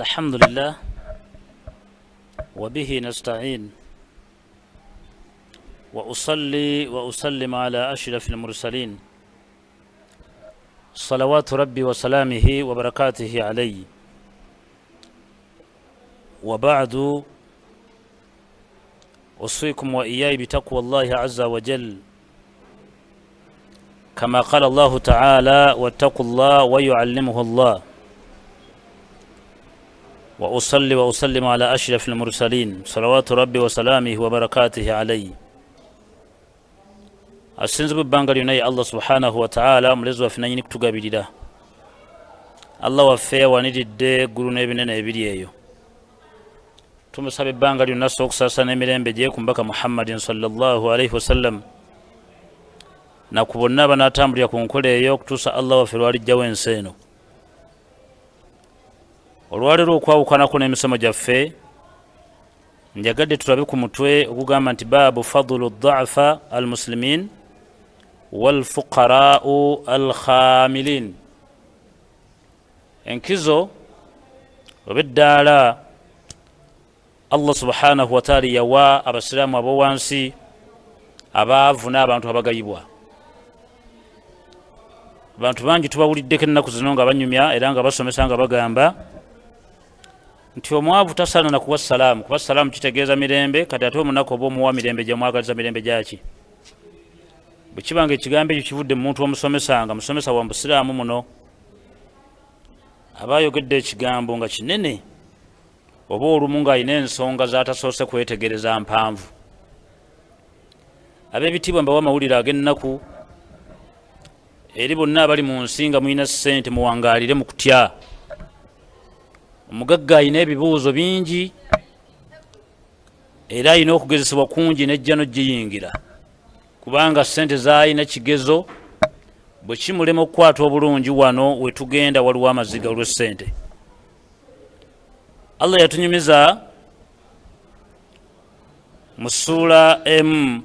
الحمد لله وبه نستعين وأصلي وأسلم على أشرف المرسلين صلوات ربي وسلامه وبركاته عليه وبعد أوصيكم وإياي بتقوى الله عز وجل كما قال الله تعالى واتقوا الله ويعلمه الله وأصلي وأسلم على أشرف المرسلين صلوات ربي وسلامه وبركاته عليه asinze bw'ebbanga lyonna ye Allah subhanahu wa ta'ala mulezi waffe nanyini kutugabirira. Allah waffe yawaniridde eggulu n'ebinene ebiri eyo. Tumusaba ebbanga lyonna okusasa n'emirembe gye ku mbaka Muhammadin sallallahu alaihi wasallam na ku bonna banaatambulira ku nkola eyo okutuusa Allah waffe lwalijjawo ensi eno. Olwaleero okwawukanako n'emisomo gyaffe njagadde tulabe ku mutwe okugamba nti baabu fadlu dda'fa almuslimin walfuqarau alkhamilin, enkizo oba eddaala Allah subhanahu wa ta'ala yawa abasiraamu ab'owansi abaavu n'abantu abagayibwa. Abantu bangi tubawuliddeko ennaku zino nga banyumya era nga basomesa nga bagamba nti omwavu tasaana na kuwa salaamu, kuba salaamu kitegeeza mirembe, kati ate omunaku oba omuwa mirembe gyemwagaliza mirembe gyaki. Bwe kibanga ekigambo ekyo kivudde mu muntu omusomesa nga musomesa wa busiraamu muno aba ayogedde ekigambo nga kinene oba olumu ng'alina ensonga z'atasoose kwetegereza mpanvu. Ab'ebitiibwa mbawa amawulire ag'ennaku eri bonna abali mu nsi nga mulina ssente muwangaalire mu kutya. Omugagga alina ebibuuzo bingi era alina okugezesebwa kungi nejja n'ogiyingira, kubanga ssente z'alina kigezo bwe kimulema okukwata obulungi wano we tugenda waliwo amaziga olw'essente. Allah yatunyumiza mu ssuula emu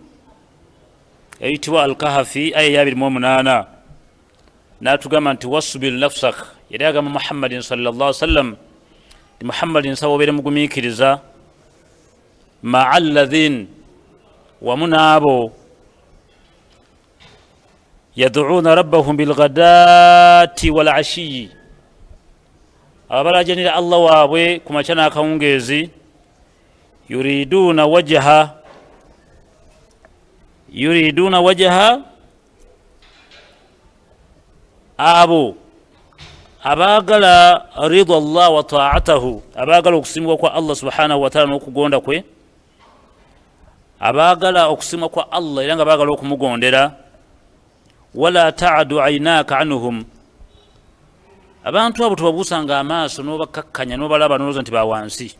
eyitibwa Al-Kahfi aya 28 n'atugamba nti wasbir nafsak, yali agamba Muhammadin sallallahu alaihi wasallam Muhammadin nsaba obeere mugumiikiriza ma'a alladhin wamu n'abo yad'uuna rabbahum bilghadaati wal ashiyi, abalajanira Allah waabwe ku makya n'akawungeezi, yuriduuna wajha abo abaagala ridha Allah wa ta'atahu, abaagala okusimibwa kwa Allah subhanahu wa ta'ala n'okugonda kwe, abaagala okusimibwa kwa Allah era nga baagala okumugondera. Wala ta'adu aynaka anhum, abantu abo tubabuusanga amaaso n'obakkakkanya n'obalaba n'olowooza nti bawansi.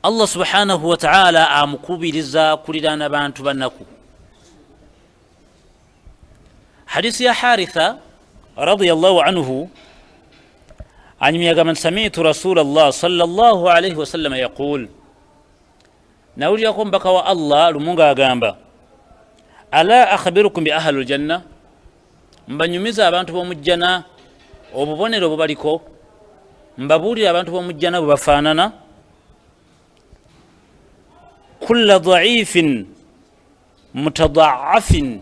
Allah subhanahu wa ta'ala amukubiriza kuliraana bantu bannaku. حديث يا حارثة رضي الله عنه عن يقول سمعت رسول الله صلى الله عليه وسلم يقول نقول يقوم بك والله لمنغا غامبا ألا أخبركم بأهل الجنة mbanyumiza abantu b'omujjana obubonero bubaliko, mbabuulira abantu b'omujjana bwe bafaanana. kulla dha'ifin mutada'afin,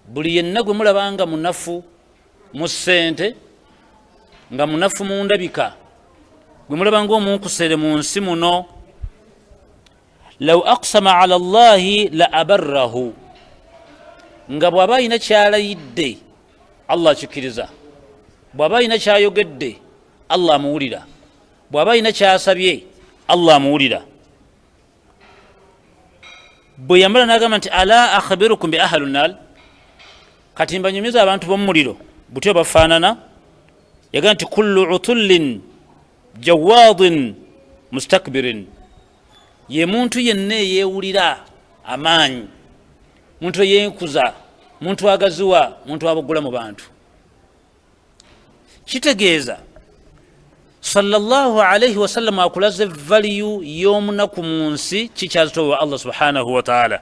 buli yenna gwe mulabanga munafu mu ssente, nga munafu mu ndabika, gwe mulabanga omunkusere mu nsi muno, law aqsama ala Allahi la abarrahu, nga bw'aba alina kyalayidde Allah akikkiriza, bw'aba alina kyayogedde Allah amuwulira, bw'aba alina kyasabye Allah amuwulira. Bwe yamala n'agamba nti ala akhbirukum bi ahli nnar, kati mbanyumiza abantu b'omuliro butyo bafaanana. Yagamba nti kullu utullin jawadin mustakbirin, ye muntu yenna eyeewulira amaanyi, muntu eyenkuza, muntu agaziwa, muntu abagula mu bantu. Kitegeeza sallallahu alaihi wasallam akulaze valiyu y'omunaku mu nsi kikyazitowa Allah subhanahu wa ta'ala.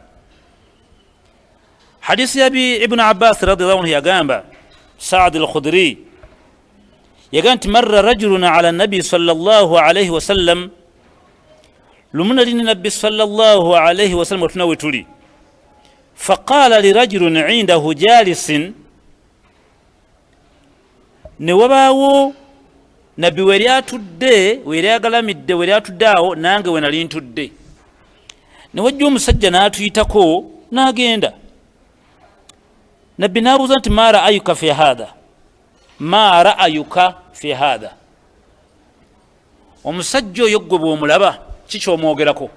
حديث أبي ابن عباس رضي الله عنه يقام سعد الخدري يقال مر رجل على النبي صلى الله عليه وسلم لمن النبي صلى الله عليه وسلم وتنوي فقال لرجل عنده جالس نوباو نبي ورياتو دي ورياغلا مدي ورياتو داو نانغ ونالينتو دي نوجو مسجناتو يتكو ناغيندا نبي نابوزا انت ما رأيك في هذا ما رأيك في هذا omusajja oyo gwe bw'omulaba kiki omwogerako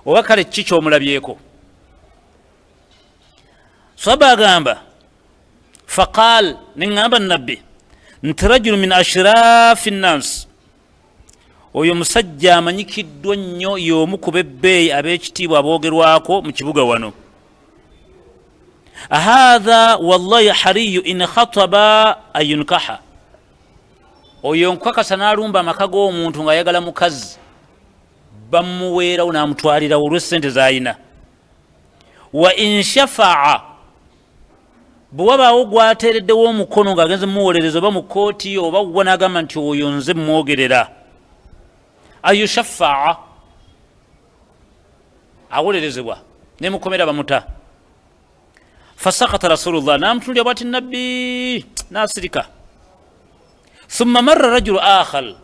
oba kale kiki omulabyeko sahaba agamba faqal neŋŋamba nabbi nti rajulu min ashrafi nnans oyo musajja amanyikiddwa nnyo y'omu ku bebbeeyi ab'ekitiibwa aboogerwako mu kibuga wano ahaadha wallahi hariyu in khataba ayunkaha oyo nkakasa n'alumba amaka g'omuntu ng'ayagala mukazi bamuweerawo n'amutwalirawo olw'essente z'ayina wa in shafaa bwe wabaawo gwateereddewo omukono ng'agenze mumuwolereza oba mu kooti oba wa n'agamba nti oyo nze mwogerera ayushafaa awolerezebwa nemukomera bamuta fasakata rasulullah n'amutunulira bwati nabbi n'asirika ثم مر رجل آخر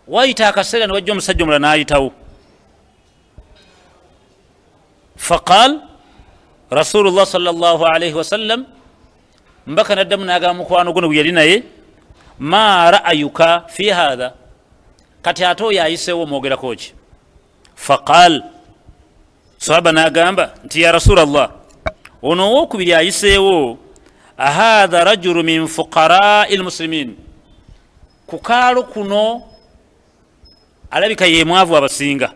ويتا كسرا وجم سجم لنا يتاو فقال رسول الله صلى الله عليه وسلم مبكنا دمنا قاموا كوانو كنو يلينا ما رأيك في هذا كتاتو يا يسوع موغرا كوج فقال صحابنا قامبا انت يا رسول الله ونوكو يا يسوع هذا رجل من فقراء المسلمين kukalo kuno alabika ye mwavu abasinga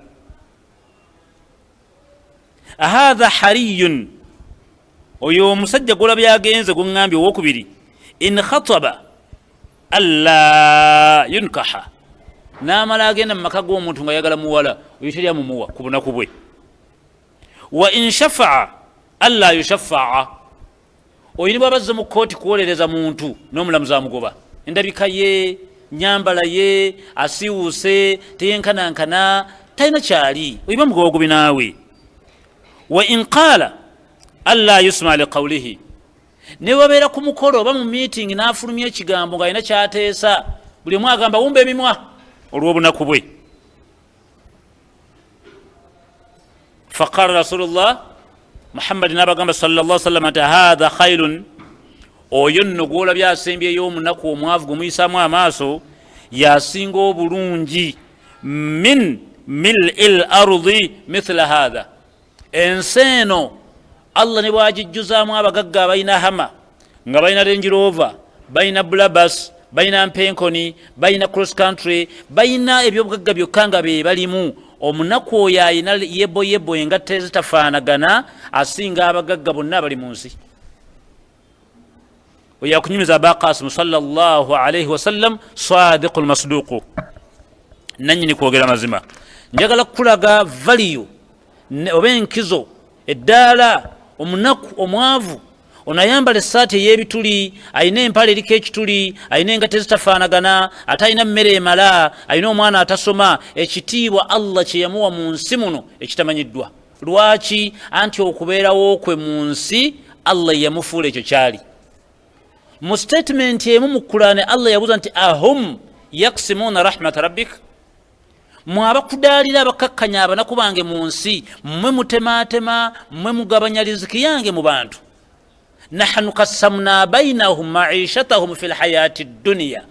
ahadha hariyun oyo omusajja gulaba yagenze guŋŋambye owokubiri in khataba alla yunkaha n'amala agenda mu maka g'omuntu nga yagala muwala oyo terya mumuwa ku bunaku bwe wa in shafaa alla yushafaa oyo ni bwabazze mu kooti kuwolereza muntu n'omulamuzi amugoba endabika ye nyambala ye asiwuse teyenkanankana talina kyali oyiba mugogobi naawe wa in qaala alla yusma liqawlihi ne wabeera ku mukolo oba mu meeting n'afulumya ekigambo ng'alina kyateesa buli omu agamba wumba emimwa olw'obunaku bwe faqala rasulullah muhammadi n'abagamba sallallahu sallam nti hadha khairun oyo nno gwolabye asembyeyo omunaku omwavu gumuyisaamu amaaso yasinga obulungi min mil'il ardi mithla hadha ensi eno allah ne bwagijjuzaamu abagagga abalina hama nga balina Range Rover balina bulabas balina mpenkoni balina cross country balina ebyobugagga byokka nga be balimu omunaku oyo ayina yebo engatta ezitafaanagana asinga abagagga bonna abali mu nsi ويأكنيمز أبا قاسم صلى الله عليه وسلم صادق المصدوق نني كوغيرا مزما njagala kulaga value oba enkizo eddaala omunaku omwavu onayambala essaati ey'ebituli ayina empale eriko ekituli ayina engatta ezitafaanagana ate ayina mmere emala ayina omwana atasoma ekitiibwa allah kye yamuwa mu nsi muno ekitamanyiddwa lwaki anti okubeerawo kwe mu nsi allah yamufuula ekyo kyali mu statement emu mu Qur'ani Allah yabuza nti ahum yaksimuna rahmat rabbik mwaba kudalira abakakkanya abanaku bange mu nsi mmwe mutematema mmwe mugabanya riziki yange mu bantu nahnu qasamna bainahum ma'ishatahum fil hayati dunya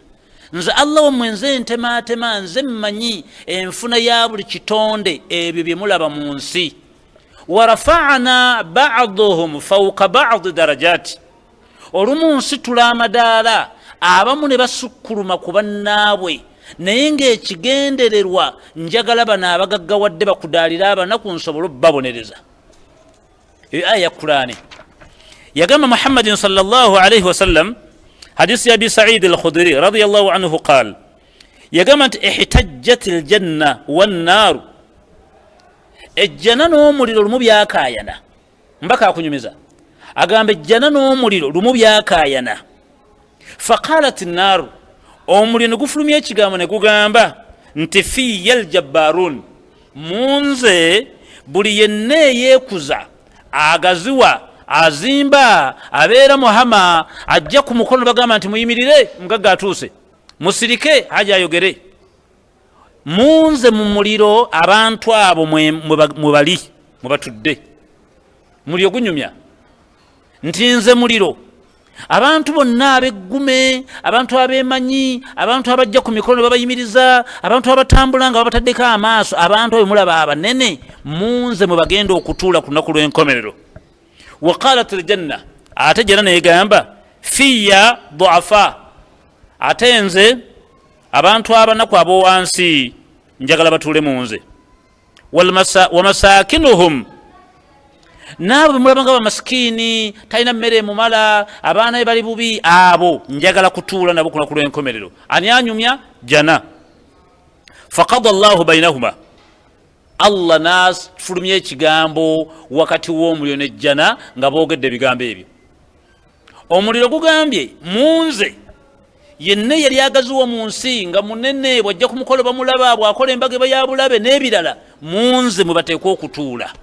nze Allah wamwe nze ntematema nze mmanyi enfuna ya buli kitonde ebyo bye mulaba mu nsi warafa'na ba'dhum fawqa ba'd darajati olumu nsitula amadaala abamu ne basukkuluma ku bannaabwe naye ng'ekigendererwa njagala bano abagaggawadde bakudaalira abanaku nsobole obbabonereza eyo aya ya Qur'ani yagamba muhammadin sallallahu alayhi wasallam hadisi ya abi sa'id al-khudri radiyallahu anhu qaal yagamba nti ihtajjat aljanna wannaaru ejjana n'omuliro lumu byakaayana mbaka akunyumiza agamba ejjana n'omuliro lumu byakaayana faqalat an-nar omuliro ne gufulumya ekigambo ne gugamba nti fiya aljabbarun, munze buli yenna eyeekuza, agaziwa, azimba, abeera muhama, ajja ku mukono bagamba nti muyimirire, mugagga atuuse, musirike haja ayogere. Munze mu muliro abantu abo mwebali mwebatudde, muliro gunyumya nti nze muliro. Abantu bonna abeggume, abantu abemanyi, abantu abajja ku mikono babayimiriza, abantu abatambula nga babataddeko amaaso, abantu abo mulaba abanene, munze mwe bagenda okutuula ku lunaku lw'enkomerero. Waqalat aljanna, ate jana negamba fiya duafa, ate nze abantu abanaku ab'owansi njagala batuule munze. Wamasakinuhum, naabo bemulaba nga bamasikini, talina mmere mumala, abaana be bali bubi, abo njagala kutuula nabo ku lunaku lw'enkomerero. Ani anyumya? Jana. Faqada Allahu bainahuma, Allah nafulumya ekigambo wakati w'omuliro n'ejjana nga boogedde ebigambo ebyo. Omuliro gugambye munze yenna yali agaziwa mu nsi nga munene, bwajja ku mukolo bamulaba, bwakola embaga ya bulabe n'ebirala, munze mwe bateekwa okutuula.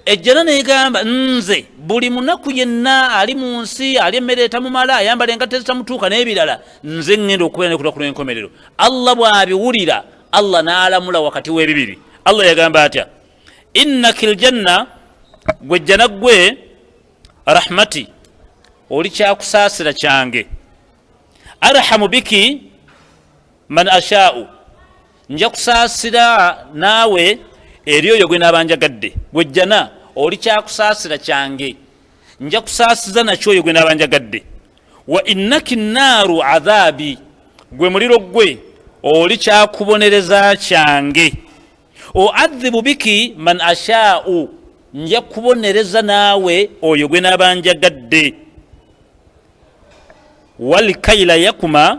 Ejjana negamba nze buli munaku yenna ali mu nsi, ali emmere etamumala, ayambala engatto ezitamutuuka n'ebirala, nze ngenda okubeera ku lunaku lw'enkomerero. Allah bw'abiwulira, Allah n'alamula wakati w'ebibiri. Allah yagamba atya, innaka aljanna, gwe jjana gwe, rahmati, oli kyakusaasira kyange, arhamu biki man ashaa'u, nja kusaasira naawe eri oyo gwe n'abanjagadde. Gwe jjana oli kyakusaasira kyange, nja kusaasiza nakyo oyo gwe n'abanjagadde. Wa innaki nnaaru adhaabi, gwe muliro gwe oli kyakubonereza kyange. Oadhibu biki man ashaa'u, nja kubonereza naawe oyo gwe n'abanjagadde. Walikaila yakuma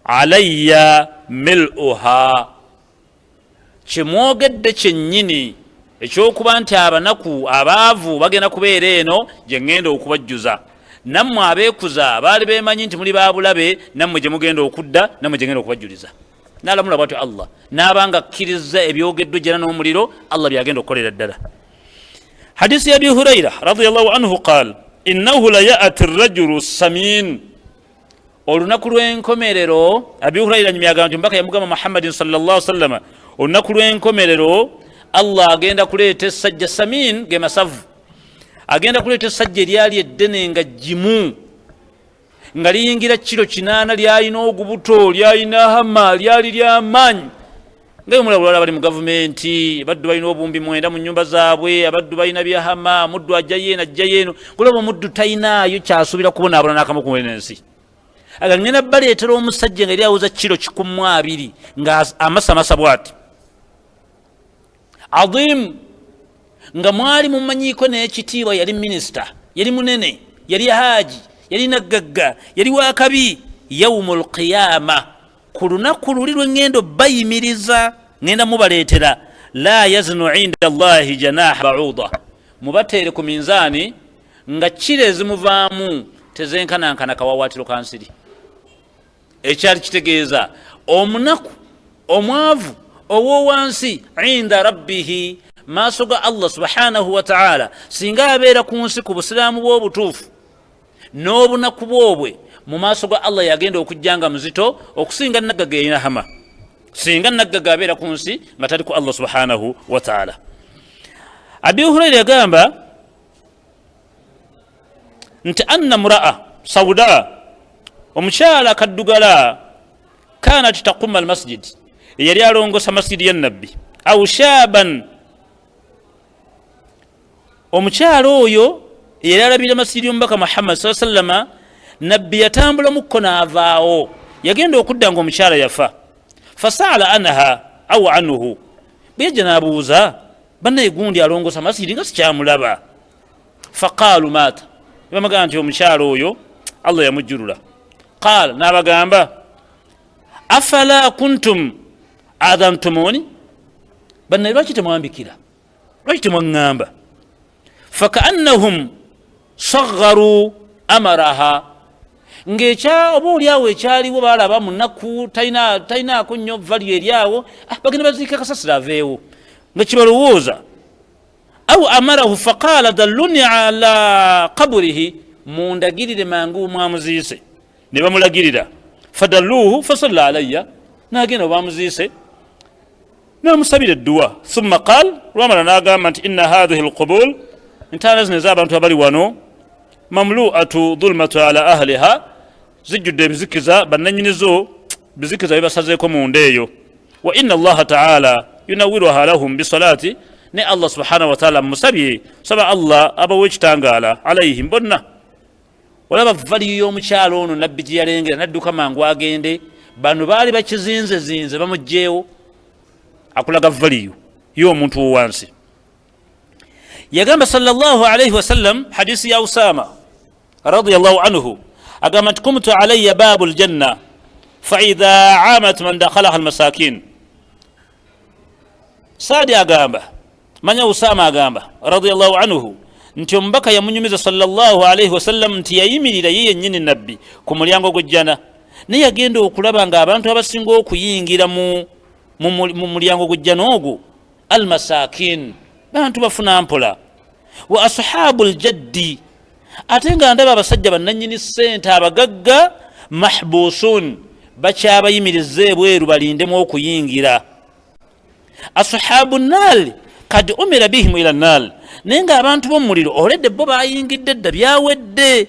alayya mil'uha, kyemwogedde kyennyini ekyokuba nti abanaku abaavu bagenda kubeera eno gye ŋŋenda okubajjuza, nammwe abeekuza baali beemanyi nti muli baabulabe, nammwe gye mugenda okudda, nammwe gye ŋŋenda okubajjuliza. N'alamula bwatyo Allah, n'abanga akkiriza ebyogeddwa jjana n'omuliro, Allah byagenda okukolera ddala. Hadisi ya Abi Hurayra radiyallahu anhu qaal, innahu la ya'ti ar-rajulu samin, olunaku lw'enkomerero. Abi Hurayra nyumyaga nti mbaka yamugamba Muhammadin sallallahu alaihi wasallam, olunaku lw'enkomerero Allah agenda kuleeta essajja samin, ge masavu, agenda kuleeta essajja eryali eddene nga jjimu, nga liyingira kilo 8, lyalina ogubuto, lyalina hama, lyali ly'amaanyi. Nga mulabulala bali mu gavumenti, abaddu balina obumbi 9 mu nnyumba zaabwe, abaddu balina byahama, muddu ajjayo eno ajjayo eno, kulaba omuddu talinaayo kyasuubira kubonaabona n'akamu ku ensi. Agangenda baleetera omusajja nga lyawuza kilo 120 nga amasamasa bw'ati adhim, nga mwali mumanyiiko n'ekitiibwa, yali minisita, yali munene, yali haaji, yali naggagga, yali wakabi. Yawmul qiyama, ku lunaku luli lwengendo bayimiriza, ngenda mubaleetera, la yazinu inda Allahi janaha ba'uda, mubateere ku minzaani nga kiro ezimuvaamu tezenkanankana kawawaatiro ka nsiri. Ekyali kitegeeza omunaku omwavu ow'owansi inda rabbihi, maaso ga Allah subhanahu wa ta'ala, singa abeera ku nsi ku busiraamu bw'obutuufu n'obunaku bwobwe, mu maaso ga Allah yagenda okujjanga muzito okusinga naggaga erina hama, singa naggaga abeera ku nsi nga tali ku Allah subhanahu wa ta'ala. Abi Hurayra yagamba nti anna mura'a sauda, omukyala kaddugala, kanat taquma almasjid, yali alongosa masjidi ya nabbi, au shaban, omukyala oyo yali alabira masjidi y'omubaka Muhammad sallallahu alaihi wasallam, nabbi yatambula mukko n'avaawo, yagenda okudda nga omukyala yafa. Fasaala anha au anhu, bweyajja n'abuuza bannaye gundi alongosa masjidi nga sikyamulaba. Faqaalu maata, bamagamba nti omukyala oyo Allah yamujjulula. Qaala, n'abagamba afala kuntum adhantumuni, bannaye lwaki temwambikira, lwaki temwaŋŋamba? Fakaannahum sagharu amaraha, ng'ekya oba oliawo ekyaliwo balaba munaku talinaako nnyo value eryawo bagenda baziika kasasiro aveewo nga kibalowooza. au amarahu faqala dalluni ala qaburihi, mundagirire mangu mwamuziise. ne bamulagirira fadalluhu fasalla alayya, nagenda bamuziise namusabira edduwa. thumma qal, lwamala nagamba nti inna hadhihi alqubul, ntaana zino ez'abantu abali wano, mamluatu dhulmatu ala ahliha, zijjudde ebizikiza bannanyinizo, bizikiza bibasazeeko munda eyo. wa inna allaha taala yunawiruha lahum bisalati, ne allah subhanahu wataala musabye saba allah abawa ekitangaala alayhim bonna. olaba valiyo y'omukyalo ono nabbi gye yalengera nadduka mangu agende, bano baali bakizinzezinze bamugjeewo, akulaga valiyo y'omuntu owansi. yagamba sallallahu alayhi wasallam, hadisi ya usama radiyallahu anhu, agamba nti kumtu alayya babu ljanna faidha amat man dakhalaha almasakin. saadi agamba, manya usama agamba radiyallahu anhu nti omubaka yamunyumiza sallallahu alayhi wasallam nti yayimirira ye yennyini nabbi ku mulyango gw'ejjana, naye yagenda okulaba nga abantu abasinga okuyingira mu mulyango gw'ejjana ogwo almasakin, bantu bafuna mpola. wa ashabu ljaddi, ate nga ndaba abasajja bannanyini ssente abagagga, mahbusun, bakyabayimiriza ebweru balindemu okuyingira. ashabu nnaal kad umira bihim ila nnaal, naye nga abantu b'omuliro oledde bo bayingidde dda byawedde.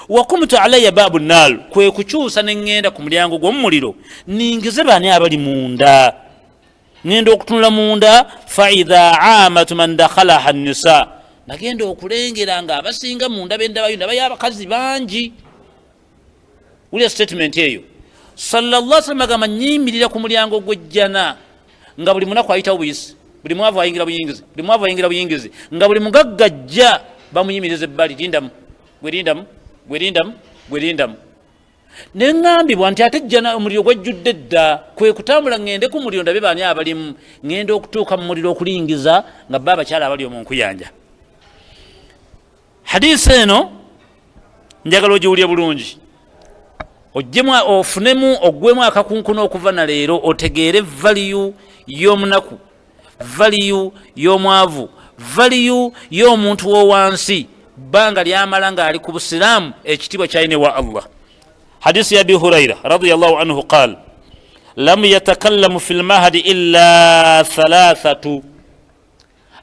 wakumtu alayya babu nnaal, kwe kukyusa ne ŋŋenda ku mulyango gw'omuliro ningize bani abali munda, ŋŋenda okutunula munda. faidha amatu man dakhalaha nisa, nagenda okulengera nga abasinga munda bendabayo nabayo abakazi bangi. wulya statement eyo. sallallahu alaihi wasallam agamba nyimirira ku mulyango gw'ejjana nga buli munaku ayitawo buyisi, buli mwavu ayingira buyingizi, buli mwavu ayingira buyingizi, nga buli mugagga ajja bamuyimiriza ebbali, lindamu gwerindamu gwerindamu gwerindamu. ne ŋŋambibwa nti ate jjana omuliro gwajjudde dda, kwe kutambula ŋŋende ku muliro ndabe baani abalimu, ŋŋenda okutuuka mu muliro okulingiza nga bba abakyala abali omu nkuyanja. hadisi eno njagala ogiwulye bulungi, ojjemu ofunemu oggwemu akakunkuna okuva na leero, otegeere valiyu y'omunaku, valiyu y'omwavu, valiyu y'omuntu w'owansi, bbanga lyamala ng'ali ku busiraamu, ekitiibwa kyayine wa allah. hadisi ya abi hurayra radiyallahu anhu qal lam yatakallamu fi lmahdi illa thalathatu,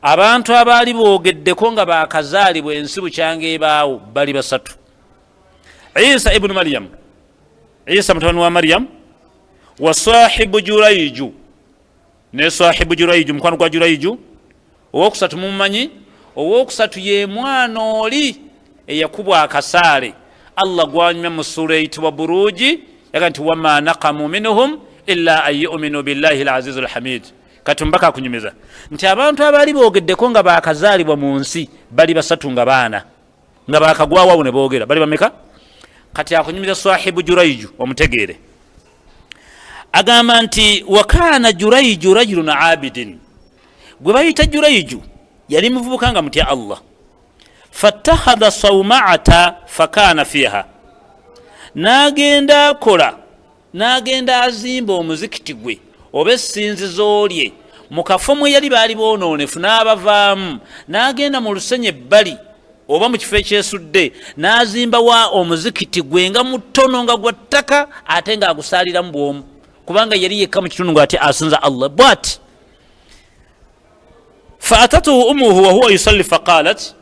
abantu abaali boogeddeko nga bakazaalibwa ensi bukyanga ebaawo bali basatu. isa ibnu maryam, isa mutabani wa maryam, wa sahibu juraiju, ne sahibu juraiju, mukwano gwa juraiju. owokusatu mumumanyi, owokusatu ye mwana oli eyakubwa akasaale, allah gwanyumya mu sura eyitibwa buruji, yaga nti wama naqamu minhum illa an yuminu billahi alazizu alhamid. kati mbaka akunyumiza nti abantu abaali boogeddeko nga bakazaalibwa mu nsi bali basatu nga baana, nga bakagwawawo ne boogera bali bameka? kati akunyumiza sahibu juraiju omutegeere. agamba nti wakana juraiju rajulun abidin, gwe bayita juraiju yali muvubuka nga mutya allah. fattakhadha sawmaata fakana fiha, n'agenda akola, n'agenda azimba omuzikiti gwe oba essinzizo lye mu kafo mwe yali baali boonoonefu, n'abavaamu n'agenda mu lusenyi ebbali oba mu kifo ekyesudde, n'azimbawa omuzikiti gwe nga mutono nga gwa ttaka, ate ng'agusaaliramu bw'omu, kubanga yali yekka mu kitundu ng'ate asinza allah bw'ati. faatatuhu umuhu wahuwa yusalli faqalat,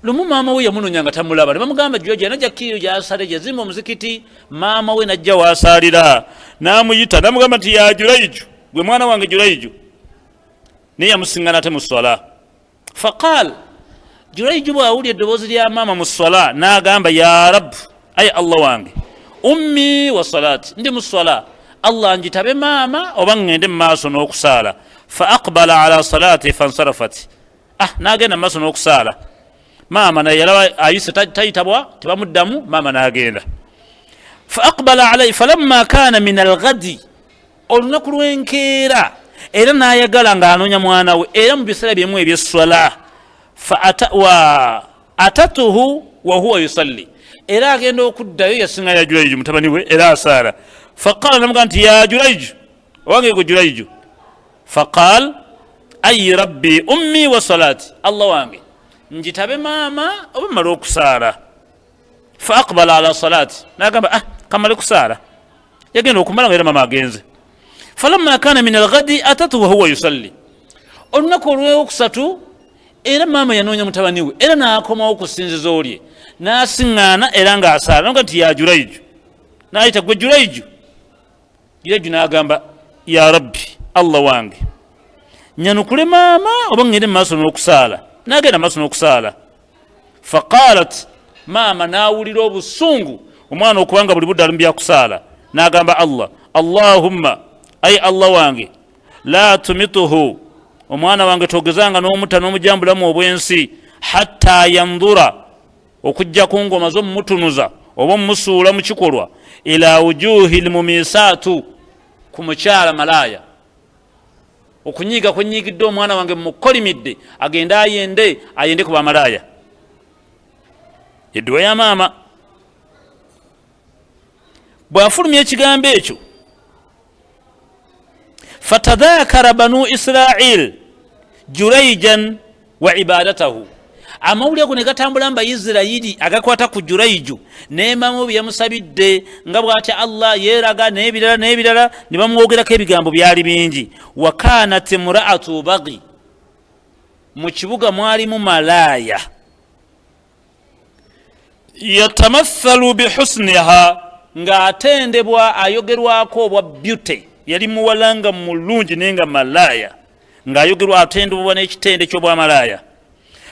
lumu maama we yamunoonya nga tamulaba, ne bamugamba joja najja kiyo gyasale gyazimba omuzikiti. maama we najja waasaalira, n'amuyita n'amugamba nti ya juraiju, gwe mwana wange juraiju, naye yamusiŋŋana ate mu swala. faqal, juraiju bw'awulya eddoboozi lya maama mu swala n'agamba ya rabu, aye allah wange, ummi wa salati, ndi mu swala, allah njitabe maama oba ŋŋende mu maaso n'okusaala. fa aqbala ala salati fansarafat, n'agenda mu maaso n'okusaala. maama naye yalaba ayise tayitabwa, tebamuddamu, maama n'agenda. fa aqbala alayhi falamma kana min alghadi, olunaku lw'enkeera, era n'ayagala ng'anoonya mwana we, era mu biseera byemu eby'esswala. atatuhu wa huwa yusalli, era agenda okuddayo yasinga ya Jurayju mutabani we era asaala. Faqala namuga nti ya Jurayju owange gwe Jurayju. Faqal ay rabbi ummi wa salati, Allah wange njitabe maama oba mmala okusaala. Fa aqbala ala salati, nagamba kamale kusaala, yagenda okumala nga era maama agenze. Falamma kana min alghadi atatu wa huwa yusalli, olunaku olwokusatu era maama yanoonya mutabani we era n'akomawo ku ssinzizo lye n'asiŋŋaana era ng'asaala. Namuga nti ya Jurayju, n'ayita gwe Jurayju. Jurayju n'agamba ya rabbi, Allah wange nyanukule maama oba ngende maaso n'okusaala. N'agenda maaso n'okusaala. Faqalat, maama n'awulira obusungu omwana okubanga buli budde alumbya kusaala. N'agamba Allah, Allahumma, ay Allah wange, la tumituhu, omwana wange togezanga n'omutta n'omujambulamu obwensi, hatta yandura, okujja ku ngoma z'omumutunuza oba omusuula mu kikolwa, ila wujuhi lmumisaatu, ku mukyala malaaya. Okunyiiga kwenyiigidde omwana wange mukolimidde agende ayende ku bamalaaya. Edduwa ya maama. Bw'afulumya ekigambo ekyo, fatadhakara banu Israil Jurayjan wa ibadatahu, amawulire ago ne gatambula mba Isirayiri agakwata ku Jurayju n'emamu bye yamusabidde nga bw'atya Allah yeeraga n'ebirala ne bamwogerako ebigambo byali bingi. Wa kanat imra'atu baghi, mu kibuga mwalimu malaaya, yatamathalu bihusniha, ng'atendebwa ayogerwako obwa beauty, yali muwalanga mulungi naye nga malaaya, ng'ayogerwa atendebwa n'ekitende ky'obwamalaaya.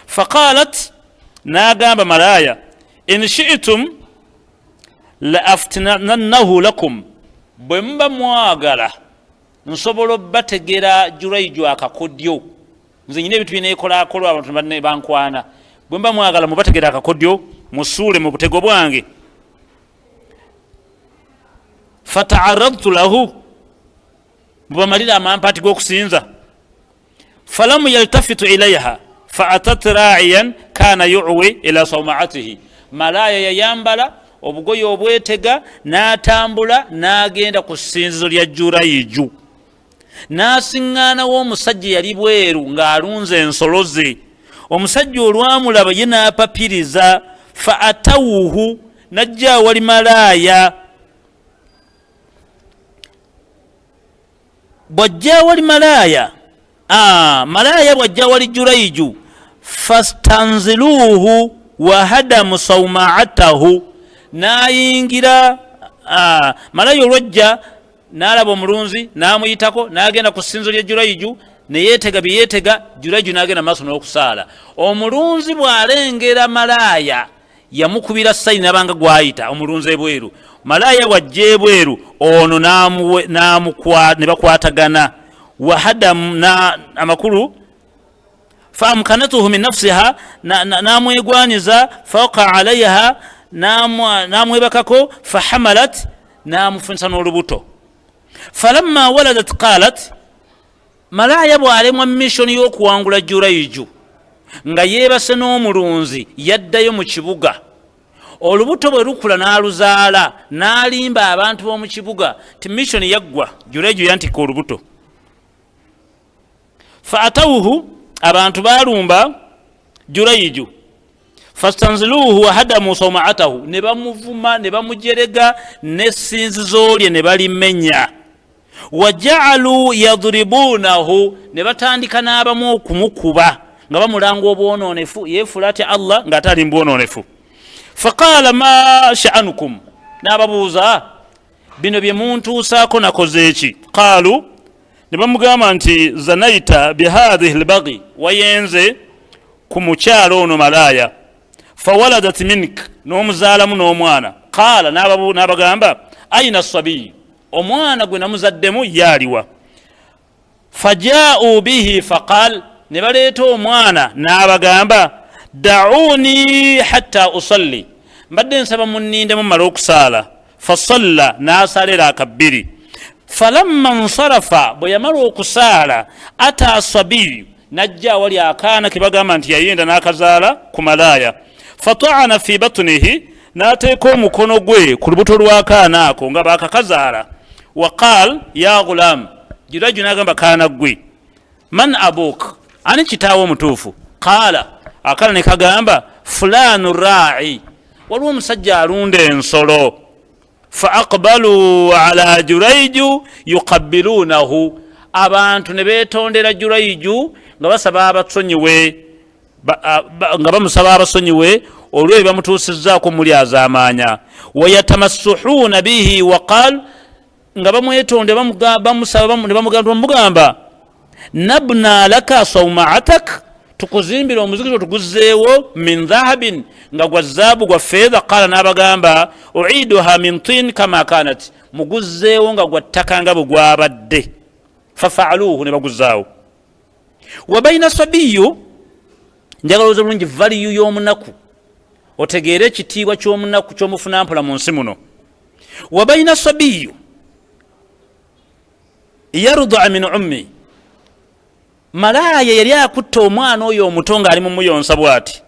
Faqalat, n'agamba malaaya, in shi'tum la aftinannahu lakum, bwe muba mwagala nsobola obbategera Jurayju akakodyo. Nze nyina ebintu bineekolakolwa abantu bankwana. Bwe muba mwagala mubategera akakodyo musuule mu butego bwange. Fata'arradtu lahu, bubamalira amampaati g'okusinza. Falamu yaltafitu ilayha fa'atat ra'iyan kana yu'wi ila sawma'atihi, malaaya yayambala obugoye obwetega n'atambula n'agenda ku ssinzizo lya Jurayju. N'asiŋŋaanawo omusajja yali bweru ng'alunze ensolo ze. Omusajja olwamulaba ye n'apapiriza. Fa'atawuhu, najja awali malaaya. Bw'ajja awali malaaya, malaaya bw'ajja awali Jurayju, fastanziluhu wa hadamu sawma'atahu, n'ayingira. Malaaya olwajja n'alaba omulunzi n'amuyitako n'agenda ku ssinzo lya Jurayju ne yeetega bye yeetega. Jurayju n'agenda maaso n'okusaala. Omulunzi bw'alengera malaaya yamukubira sayini n'abanga gwayita omulunzi ebweru. Malaaya bw'ajja ebweru ono ne bakwatagana. Wahadamu amakulu, faamkanatuhu min nafsiha, n'amwegwaniza. Fawqa alayha, n'amwebakako. Fahamalat, n'amufunisa n'olubuto. Falamma waladat qalat, malaaya bw'alemwa mission y'okuwangula Jurayju nga yeebase n'omulunzi, yaddayo mu kibuga. Olubuto bwe lukula n'aluzaala, n'alimba abantu b'omu kibuga ti mission yaggwa, Jurayju yantika olubuto. Fa'atawuhu, abantu baalumba Jurayju. Fastanziluhu wa hadamu sawma'atahu, ne bamuvuma ne bamujerega n'essinzizo lye ne balimenya. Waja'alu yadribunahu, ne batandika n'abamu okumukuba nga bamulanga obwononefu, yeefula atya Allah ng'ate ali mu bwononefu. Faqala ma sha'anukum, n'ababuuza bino bye muntuusaako nakoze eki? Qaalu, ne bamugamba nti zanaita bihadhihi albaghi, wayenze ku mukyalo ono malaaya. Fawaladat mink, n'omuzaalamu n'omwana. Qaala, n'abagamba ayina sabiyi, omwana gwe namuzaddemu yaaliwa? Fajaa'u bihi faqal, ne baleeta omwana n'abagamba da'uni hatta usalli, mbadde nsaba munnindemu mmala okusaala. Fasalla, n'asalira akabbiri. Falamma nsarafa, bwe yamala okusaala, ata sabiyu, najja awali akaana ke bagamba nti yayenda n'akazaala ku malaaya. Fata'ana fi batnihi, n'ateeka omukono gwe ku lubuto lw'akaana ako nga baakakazaala. Waqal ya ghulam, Jurayju n'agamba kaana gwe, man abuk, ani kitaawo omutuufu? Qaala, akaana ne kagamba fulanu ra'i, waliwo omusajja alunda ensolo. Fa aqbalu ala Jurayju yuqabbilunahu, abantu ne beetondera Jurayju nga basaba abasonyiwe, nga bamusaba abasonyiwe olw'ebyo bamutuusizzaako muli azaamaanya. Wayatamassuhuuna bihi waqal, nga bamwetonde bamugamba nabna laka sawma'atak, tukuzimbira omuzikiti tuguzeewo min dhahabin, nga gwa zaabu gwa feeza. Qala, n'abagamba uiduha min tin kama kanat, muguzeewo nga gwa ttaka nga bwe gwabadde. Fafaaluuhu, ne baguzaawo. Wa baina sabiyu, njagala oze bulungi valiyu y'omunaku, otegeere ekitiibwa ky'omunaku ky'omufuna mpola mu nsi muno. Wa baina sabiyu yarda min ummi, malaaya yali akutta omwana oyo omuto ng'ali mu muyonsa bw'ati.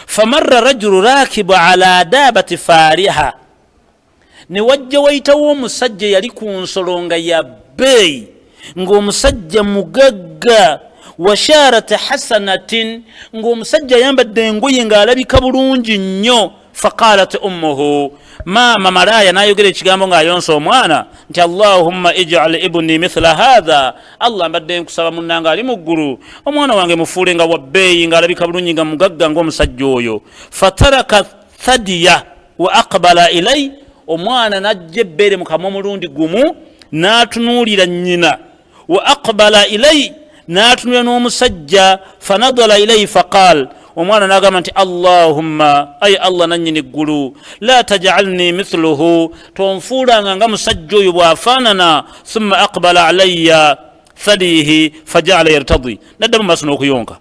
Famarra rajulu rakibu ala dabati fariha, ne wajja wayitawo omusajja yali ku nsolo nga ya bbeeyi, ng'omusajja mugagga. Washarati hasanatin, ng'omusajja ayambadde engoye ng'alabika bulungi nnyo. Faqalat ummuhu, maama malaaya n'ayogera ekigambo ng'ayonsa omwana nti Allahumma ij'al ibni mithla hadha, Allah mbadde nkusaba munnanga ali mu ggulu, omwana wange mufuule nga wabbeeyi ng'alabika bulungi nga mugagga ng'omusajja oyo. Fataraka thadiya wa aqbala ilay, omwana n'ajja ebbeere mu kamwa omulundi gumu n'atunuulira nnyina. Wa aqbala ilay, n'atunuulira n'omusajja. Fanadala ilayhi faqal, omwana n'agamba nti Allahumma, ay Allah nannyini eggulu, la taj'alni mithluhu, tonfuulanga nga musajja oyo bw'afaanana. Thumma aqbala alayya thadihi faja'ala yartadi, naddamu maaso n'okuyonka.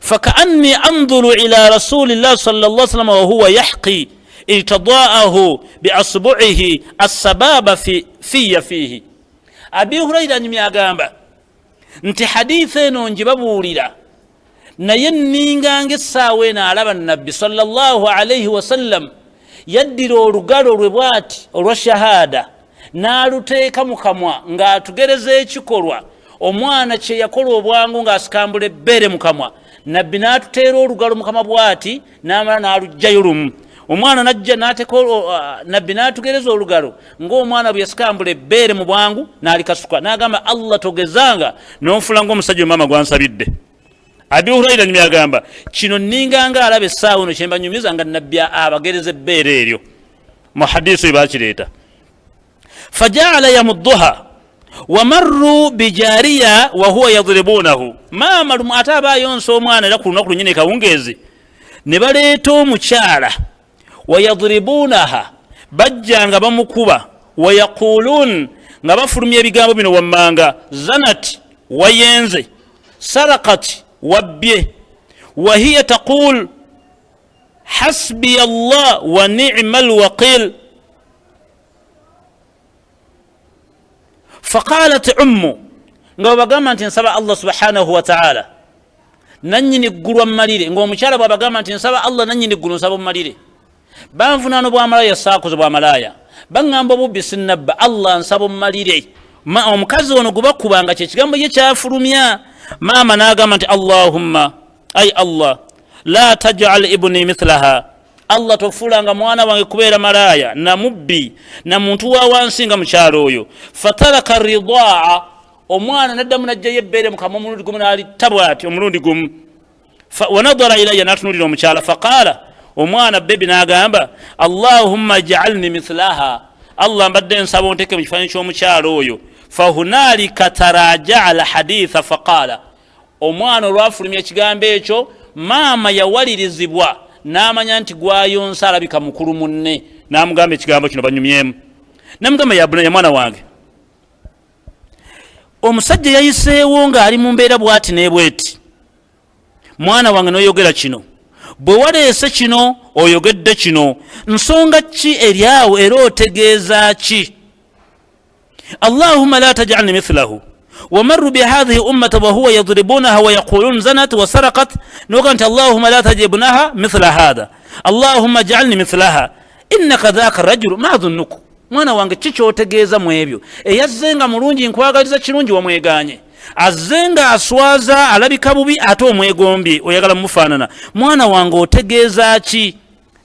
Fakaanni anzuru ila rasulillah sallallahu alaihi wasallam wa huwa yahqi irtadaahu biasbu'ihi assababa fiya fihi. Abi Hurayra nyimi agamba nti hadithi eno njibabuulira, naye nninga ng'essaawa eno alaba nabbi sallallahu alaihi wasallam yaddira olugalo lwe bw'ati olwa shahada n'aluteeka mu kamwa ng'atugereza ekikolwa omwana kye yakola obwangu ng'asikambula ebbeere mu kamwa. Nabbi n'atuteera olugalo mu kamwa bw'ati n'amala n'aluggyayo lumu. Omwana najja n'ateeka, nabbi n'atugereza olugalo ng'omwana bwe yasikambula ebbeere mu bwangu n'alikasuka, n'agamba Allah togezanga n'onfula ng'omusajja maama gwansabidde. Abi Hurayra nyimi agamba kino nninga alaba essaawa eno kyemba nyumiza nga nabbi abagereza ebbeere eryo. Mu hadisi bwe bakireeta. Faja'ala yamudduha wa marru bijariya wa huwa yadribunahu, maama lumu ate aba ayonsa omwana era ku lunaku lunyini kawungeezi ne baleeta omukyala. Wayadribunaha, bajjanga bamukuba. Wayaqulun, nga bafulumya ebigambo bino wammanga, zanat, wayenze, sarakat, wabbye. Wahiya taqul hasbi Allah wa ni'mal waqil. Faqalat ummu, nga babagamba nti nsaba Allah subhanahu wa ta'ala nannyini ggulu ammalire, ng'omukyala bwabagamba nti nsaba Allah nannyini ggulu nsaba ommalire. Banvunaano bw'amalaaya saakoze bw'amalaaya, baŋŋamba obubbi sinnabba, Allah nsaba ommalire. Omukazi ono gwe bakubanga kye kigambo ye kyafulumya. Maama n'agamba nti Allahumma, ay Allah, la taj'al ibni mithlaha, Allah tofuulanga mwana wange kubeera malaaya na mubbi na muntu wa wansi nga mukyalo oyo. Fataraka ridaa, omwana naddamu najjayo ebbeere mu kamwa omulundi gumu n'alitta bw'ati omulundi gumu. Wanadara ilayya, n'atunuulira omukyala. Faqaala, omwana bebi n'agamba Allahumma ij'alni mithlaha, Allah mbadde nsaba onteke mu kifaananyi ky'omukyalo oyo. Fahunaalika taraja'a alhaditha faqaala, omwana olwafulumya ekigambo ekyo maama yawalirizibwa n'amanya nti gwayonsa alabika mukulu munne, n'amugamba ekigambo kino banyumyemu. N'amugamba ya mwana wange, omusajja yayiseewo ng'ali mu mbeera bw'ati n'ebweti, mwana wange n'oyogera kino, bwe waleese kino oyogedde kino, nsonga ki eri awo era otegeeza ki? Allahumma la taj'alni mithlahu ومروا بهذه أمة وهو يضربونها ويقولون زنت وسرقت، نقول اللهم لا تجعلنها مثل هذا، اللهم اجعلني مثلها. innaka dhaka rajulu ma dhunnuku, mwana wange kikyotegeeza mu ebyo eyazze nga mulungi nkwagaliza kirungi wamweganye, azze nga aswaza alabika bubi ate omwegombye oyagala mumufaanana, mwana wange otegeeza ki?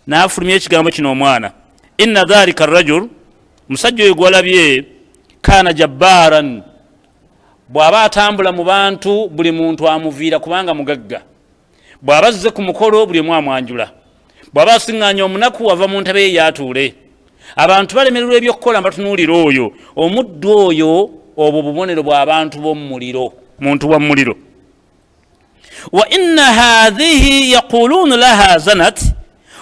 N'afulumya ekigambo kino omwana, inna dhalika rajul, musajja oyo gwalabye, kaana jabbaran, bw'aba atambula mu bantu buli muntu amuviira kubanga mugagga, bw'aba azze ku mukolo buli omu amwanjula, bw'aba asiŋŋaanya omunaku ava mu ntebe ye yatuule, abantu balemererwa ebyokukola mbatunuulira oyo omuddu oyo. Obwo bubonero bw'abantu b'omuliro, muntu wa muliro. Wa inna hadhihi yaquluna laha zanat,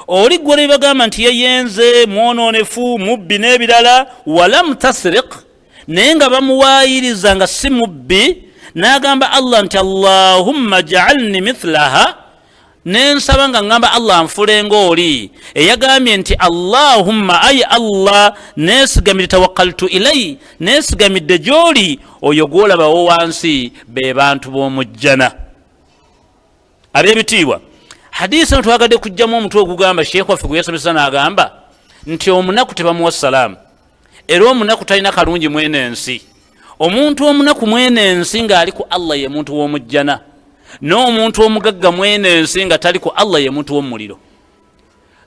oli gwe bagamba nti yeyenze mwononefu mubbi n'ebirala, walam tasriq, naye nga bamuwaayiriza nga si mubbi, n'agamba Allah nti Allahumma ja'alni mithlaha, nensaba nga ngamba Allah nfule ng'oli eyagambye nti Allahumma ay Allah nesigamidde tawakkaltu ilay, nesigamidde gy'oli, oyo gw'olabawo wansi be bantu b'omujjana. Ab'ebitiibwa, hadisi eno twagadde kujjamu omutwe ogugamba Sheikh waffe gwe yasomesa n'agamba nti omunaku tebamuwa salaamu, era omunaku talina kalungi mwene ensi. Omuntu omunaku mwene ensi ng'ali ku Allah ye muntu w'omujjana, n'omuntu omugagga mwene ensi nga tali ku Allah ye muntu w'omuliro.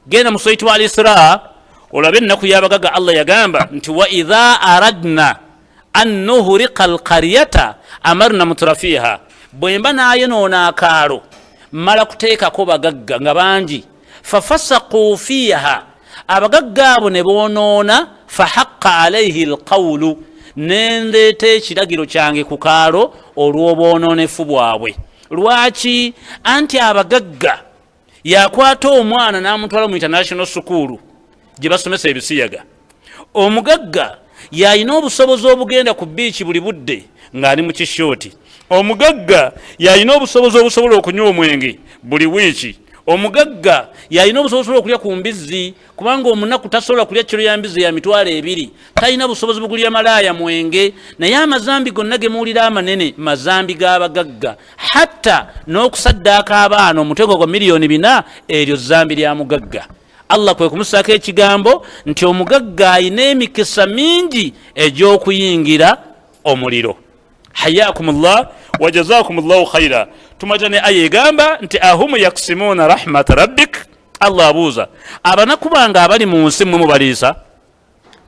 Genda mu Surati al-Isra olabe ennaku y'abagagga Allah yagamba nti wa idha aradna an nuhriqa alqaryata amarna mutrafiha, bwe mba naayonoona akaalo mmala kuteekako bagagga nga bangi, fafasaqu fiha, abagagga abo ne boonoona, fahaqqa alayhi alqawlu, nendeeta ekiragiro kyange ku kaalo olw'obwonoonefu bwabwe. Lwaki? Anti abagagga yakwata omwana n'amutwala mu international school gye basomesa ebisiyaga. Omugagga yalina obusobozi obugenda ku biiki buli budde ng'ali mu kishooti. Omugagga yalina obusobozi obusobola okunywa omwenge buli wiiki. Omugagga yalina obusobozi okulya ku mbizzi, kubanga omunaku tasobola kulya kiro ya mbizzi ya mitwalo 2, talina busobozi bugulya malaaya mwenge. Naye amazambi gonna ge muwulira amanene mazambi g'abagagga, hatta n'okusaddaaka abaana omutego gwa miliyoni 4, eryo zambi lya mugagga. Allah kwe kumusaako ekigambo nti omugagga alina emikisa mingi egy'okuyingira omuliro. Hayakumullah wa jazakumullahu khaira. Tumajane aya egamba nti ahumu yaksimuna rahmat rabbik. Allah abuuza, abanaku bange abali mu nsi mmwe mubaliisa?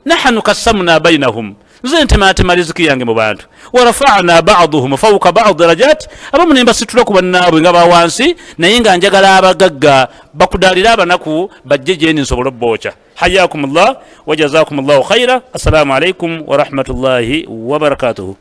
Nahnu kassamna bainahum, nze ntematema riziki yange mu bantu, wa rafa'na ba'dahum fawqa ba'd darajat, abamu ne mbasitula ku bannaabwe nga bawansi, naye nga njagala abagagga bakudaalira abanaku bajje gye nsobole bookya. Hayakumullah wa jazakumullahu khaira. Assalamu alaikum wa rahmatullahi wa barakatuhu.